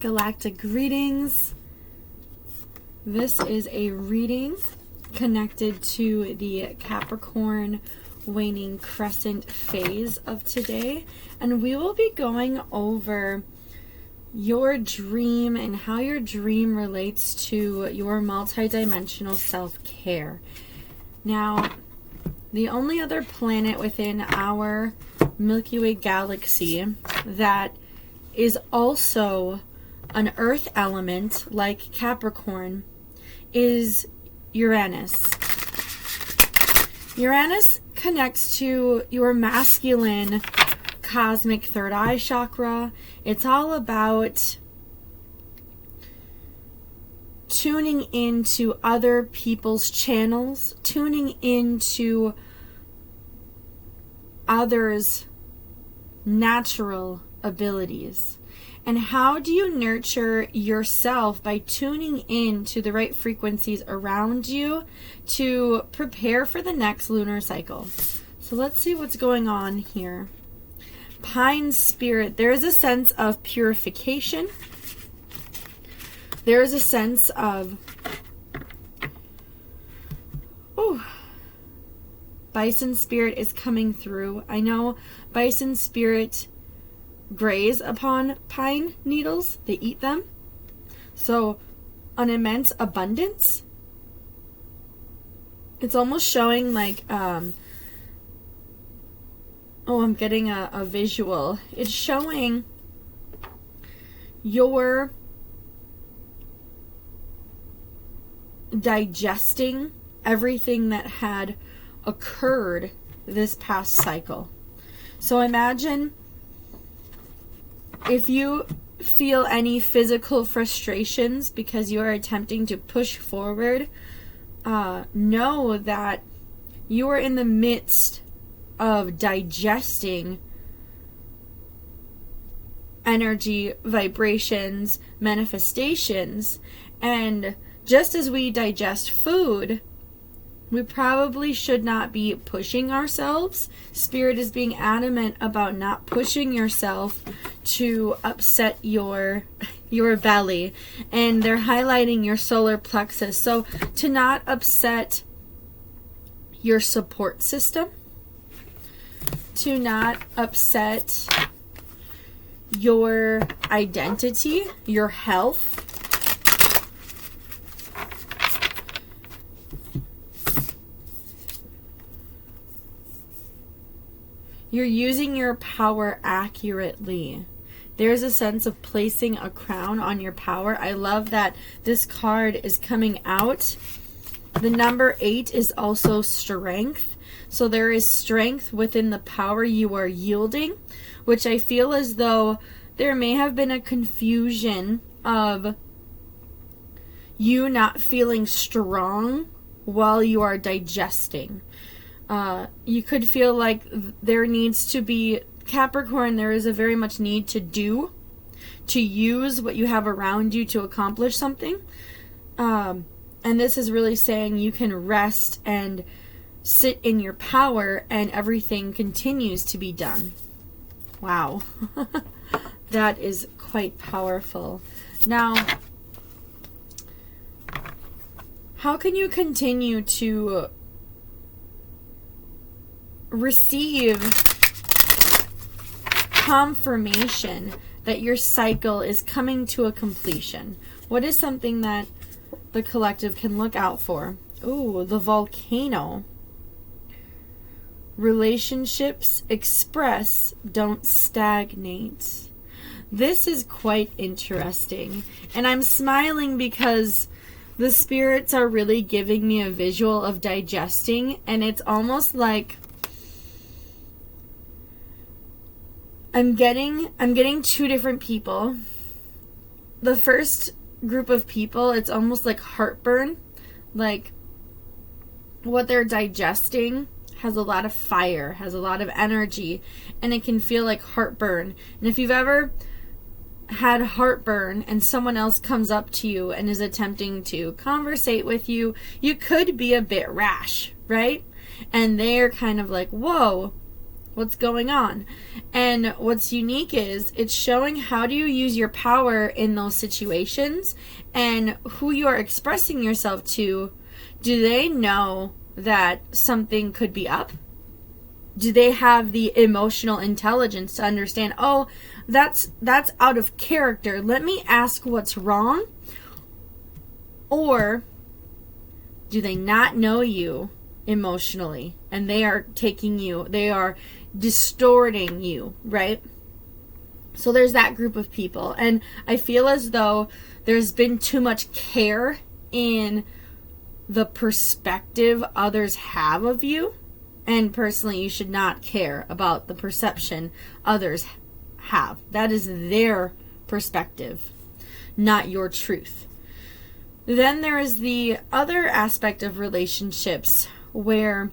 Galactic greetings. This is a reading connected to the Capricorn Waning Crescent phase of today, and we will be going over your dream and how your dream relates to your multidimensional self-care. Now, the only other planet within our Milky Way galaxy that is also an earth element like Capricorn is Uranus. Uranus connects to your masculine cosmic third eye chakra. It's all about tuning into other people's channels, tuning into others' natural abilities. And how do you nurture yourself? By tuning in to the right frequencies around you to prepare for the next lunar cycle. So let's see what's going on here. Pine spirit, there is a sense of purification. There is a sense of bison spirit is coming through. I know bison spirit graze upon pine needles. They eat them. So an immense abundance. It's almost showing like I'm getting a visual. It's showing your digesting everything that had occurred this past cycle. So imagine if you feel any physical frustrations because you are attempting to push forward, know that you are in the midst of digesting energy, vibrations, manifestations. And just as we digest food, we probably should not be pushing ourselves. Spirit is being adamant about not pushing yourself to upset your belly. And they're highlighting your solar plexus. So to not upset your support system, to not upset your identity, your health. You're using your power accurately. There's a sense of placing a crown on your power. I love that this card is coming out. The number 8 is also strength. So there is strength within the power you are yielding, which I feel as though there may have been a confusion of you not feeling strong while you are digesting. You could feel like there needs to be, Capricorn, there is a very much need to use what you have around you to accomplish something. And this is really saying you can rest and sit in your power and everything continues to be done. Wow. That is quite powerful. Now, how can you continue to receive confirmation that your cycle is coming to a completion? What is something that the collective can look out for? Ooh, the volcano. Relationships express, don't stagnate. This is quite interesting. And I'm smiling because the spirits are really giving me a visual of digesting, and it's almost like I'm getting two different people. The first group of people, it's almost like heartburn. Like what they're digesting has a lot of fire, has a lot of energy, and it can feel like heartburn. And if you've ever had heartburn and someone else comes up to you and is attempting to conversate with you, you could be a bit rash, right? And they're kind of like, whoa, What's going on? And what's unique is it's showing how do you use your power in those situations, and who you are expressing yourself to. Do they know that something could be up? Do they have the emotional intelligence to understand, oh, that's out of character. Let me ask what's wrong. Or do they not know you emotionally and they are distorting you, right? So there's that group of people. And I feel as though there's been too much care in the perspective others have of you. And personally, you should not care about the perception others have. That is their perspective, not your truth. Then there is the other aspect of relationships where,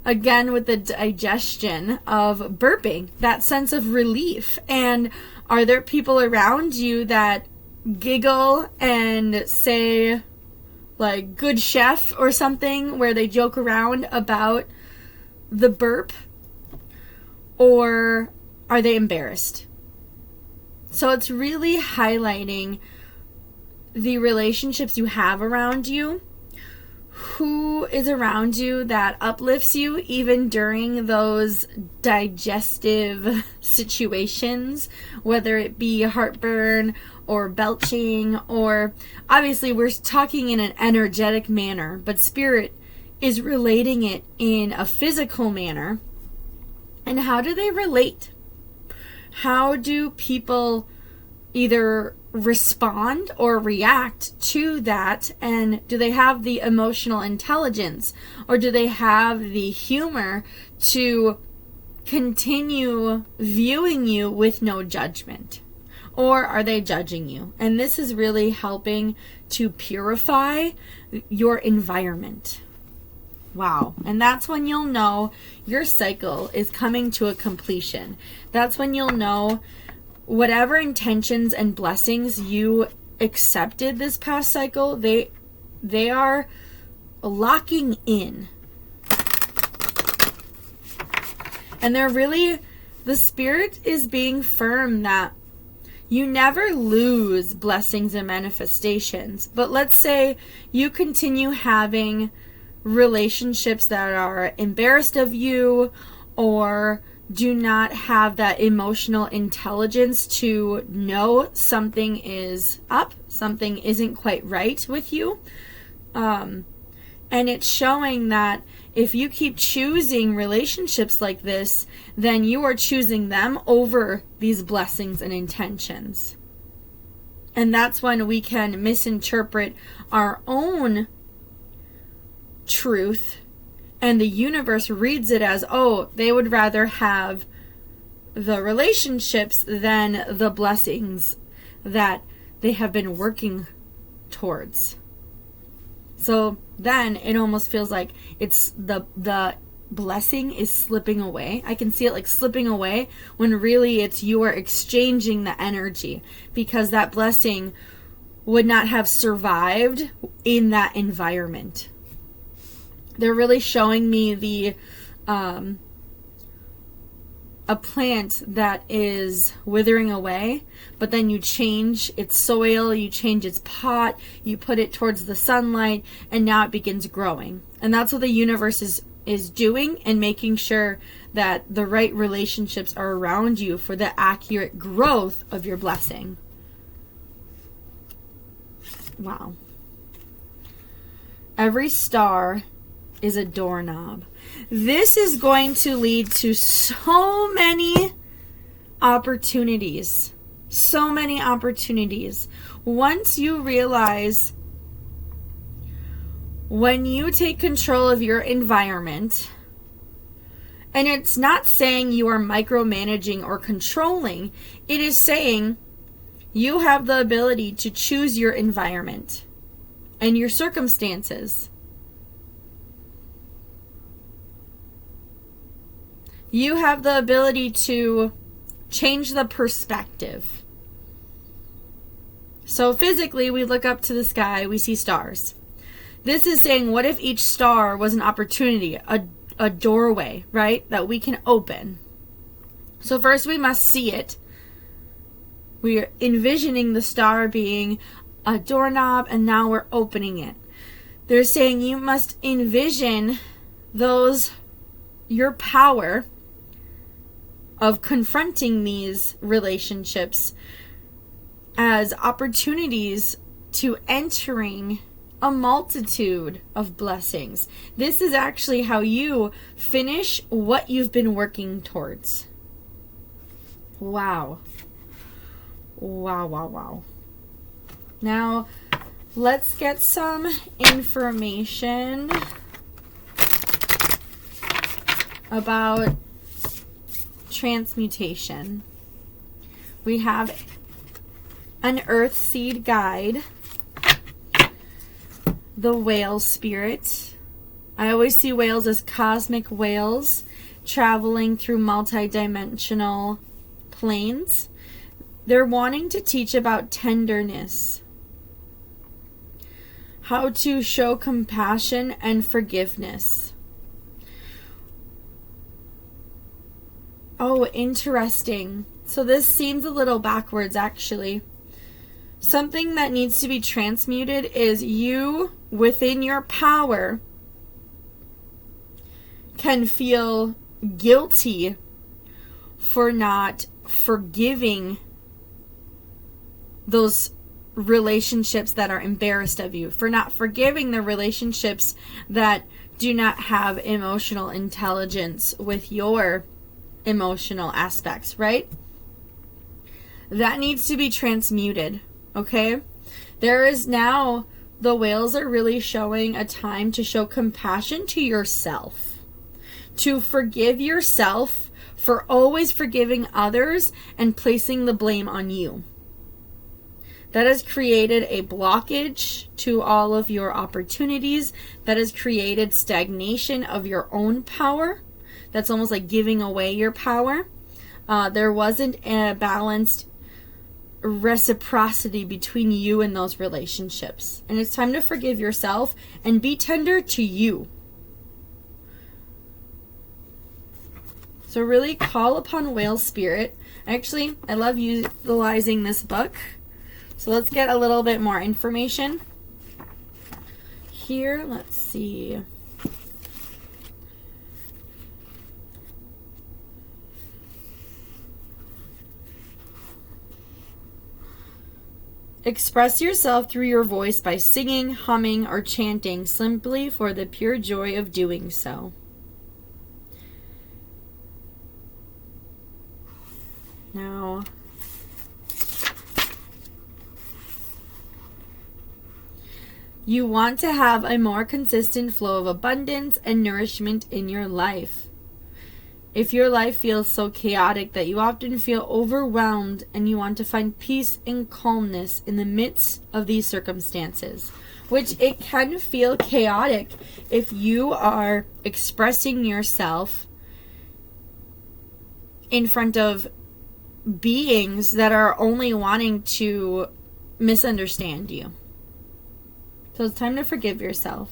again, with the digestion of burping, that sense of relief. And are there people around you that giggle and say, like, good chef or something, where they joke around about the burp? Or are they embarrassed? So it's really highlighting the relationships you have around you. Who is around you that uplifts you even during those digestive situations, whether it be heartburn or belching, or obviously we're talking in an energetic manner, but spirit is relating it in a physical manner. And how do they relate? How do people either respond or react to that? And do they have the emotional intelligence, or do they have the humor to continue viewing you with no judgment? Or are they judging you? And this is really helping to purify your environment. Wow. And that's when you'll know your cycle is coming to a completion. That's when you'll know whatever intentions and blessings you accepted this past cycle, they are locking in. And they're really, the spirit is being firm that you never lose blessings and manifestations. But let's say you continue having relationships that are embarrassed of you, or do not have that emotional intelligence to know something is up, something isn't quite right with you. And it's showing that if you keep choosing relationships like this, then you are choosing them over these blessings and intentions. And that's when we can misinterpret our own truth, and the universe reads it as, oh, they would rather have the relationships than the blessings that they have been working towards. So then it almost feels like it's the blessing is slipping away. I can see it like slipping away, when really it's you are exchanging the energy, because that blessing would not have survived in that environment. They're really showing me a plant that is withering away, but then you change its soil, you change its pot, you put it towards the sunlight, and now it begins growing. And that's what the universe is doing, and making sure that the right relationships are around you for the accurate growth of your blessing. Wow. Every star is a doorknob. This is going to lead to so many opportunities. So many opportunities. Once you realize, when you take control of your environment, and it's not saying you are micromanaging or controlling, it is saying you have the ability to choose your environment and your circumstances. You have the ability to change the perspective. So physically, we look up to the sky, we see stars. This is saying, what if each star was an opportunity, a a doorway, right? That we can open. So first we must see it. We're envisioning the star being a doorknob, and now we're opening it. They're saying you must envision your power of confronting these relationships as opportunities to entering a multitude of blessings. This is actually how you finish what you've been working towards. Wow. Wow, wow, wow. Now, let's get some information about transmutation. We have an Earthseed guide, the whale spirit. I always see whales as cosmic whales traveling through multidimensional planes. They're wanting to teach about tenderness, how to show compassion and forgiveness. Oh, interesting. So this seems a little backwards, actually. Something that needs to be transmuted is you, within your power, can feel guilty for not forgiving those relationships that are embarrassed of you, for not forgiving the relationships that do not have emotional intelligence with your emotional aspects, right? That needs to be transmuted, okay? There is now, the whales are really showing a time to show compassion to yourself, to forgive yourself for always forgiving others and placing the blame on you. That has created a blockage to all of your opportunities. That has created stagnation of your own power. That's almost like giving away your power. There wasn't a balanced reciprocity between you and those relationships. And it's time to forgive yourself and be tender to you. So really call upon whale spirit. Actually, I love utilizing this book. So let's get a little bit more information. Here, let's see. Express yourself through your voice by singing, humming, or chanting simply for the pure joy of doing so. Now, you want to have a more consistent flow of abundance and nourishment in your life. If your life feels so chaotic that you often feel overwhelmed and you want to find peace and calmness in the midst of these circumstances, which it can feel chaotic if you are expressing yourself in front of beings that are only wanting to misunderstand you. So it's time to forgive yourself.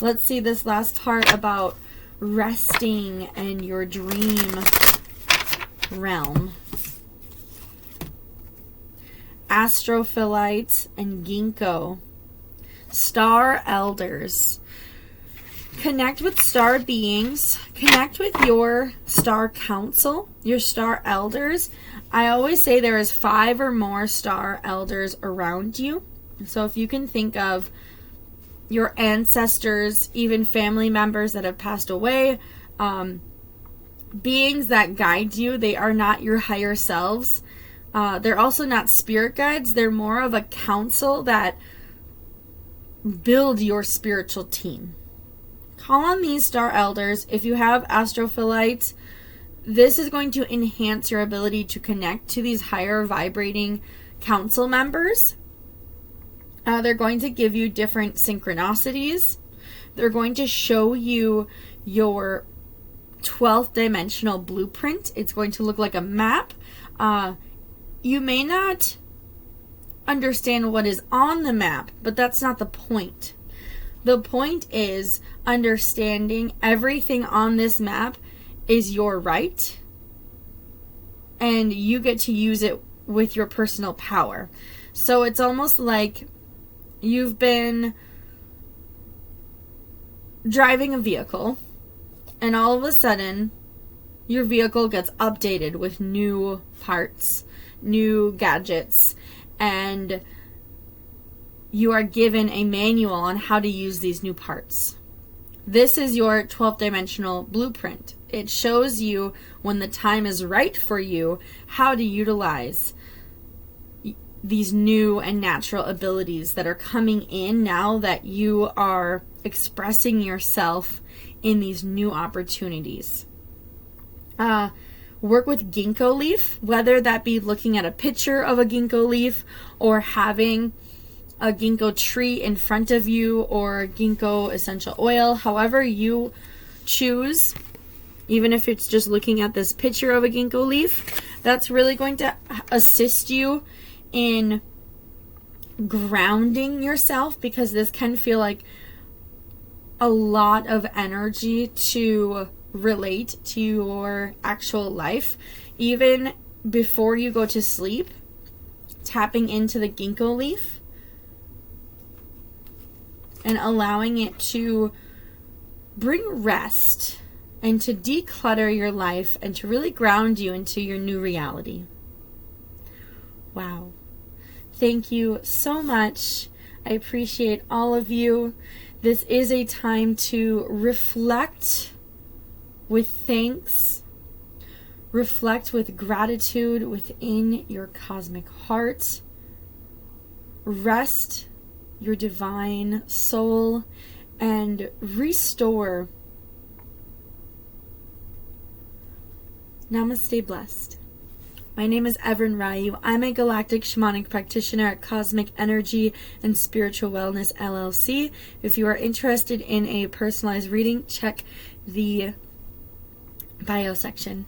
Let's see this last part about resting and your dream realm. Astrophyllite and ginkgo. Star elders. Connect with star beings. Connect with your star council, your star elders. I always say there is 5 or more star elders around you. So if you can think of your ancestors, even family members that have passed away, beings that guide you, they are not your higher selves. They're also not spirit guides. They're more of a council that build your spiritual team. Call on these star elders. If you have astrophyllite, this is going to enhance your ability to connect to these higher vibrating council members. They're going to give you different synchronicities. They're going to show you your 12th dimensional blueprint. It's going to look like a map. You may not understand what is on the map, but that's not the point. The point is understanding everything on this map is your right, and you get to use it with your personal power. So it's almost like you've been driving a vehicle, and all of a sudden your vehicle gets updated with new parts, new gadgets, and you are given a manual on how to use these new parts. This is your 12th dimensional blueprint. It shows you, when the time is right for you, how to utilize these new and natural abilities that are coming in now that you are expressing yourself in these new opportunities. Work with ginkgo leaf, whether that be looking at a picture of a ginkgo leaf or having a ginkgo tree in front of you, or ginkgo essential oil, however you choose. Even if it's just looking at this picture of a ginkgo leaf, that's really going to assist you in grounding yourself, because this can feel like a lot of energy to relate to your actual life. Even before you go to sleep, tapping into the ginkgo leaf and allowing it to bring rest and to declutter your life and to really ground you into your new reality. Wow. Thank you so much. I appreciate all of you. This is a time to reflect with thanks, reflect with gratitude within your cosmic heart, rest your divine soul, and restore. Namaste, blessed. My name is Evren Ryu. I'm a galactic shamanic practitioner at Cosmic Energy and Spiritual Wellness LLC. If you are interested in a personalized reading, check the bio section.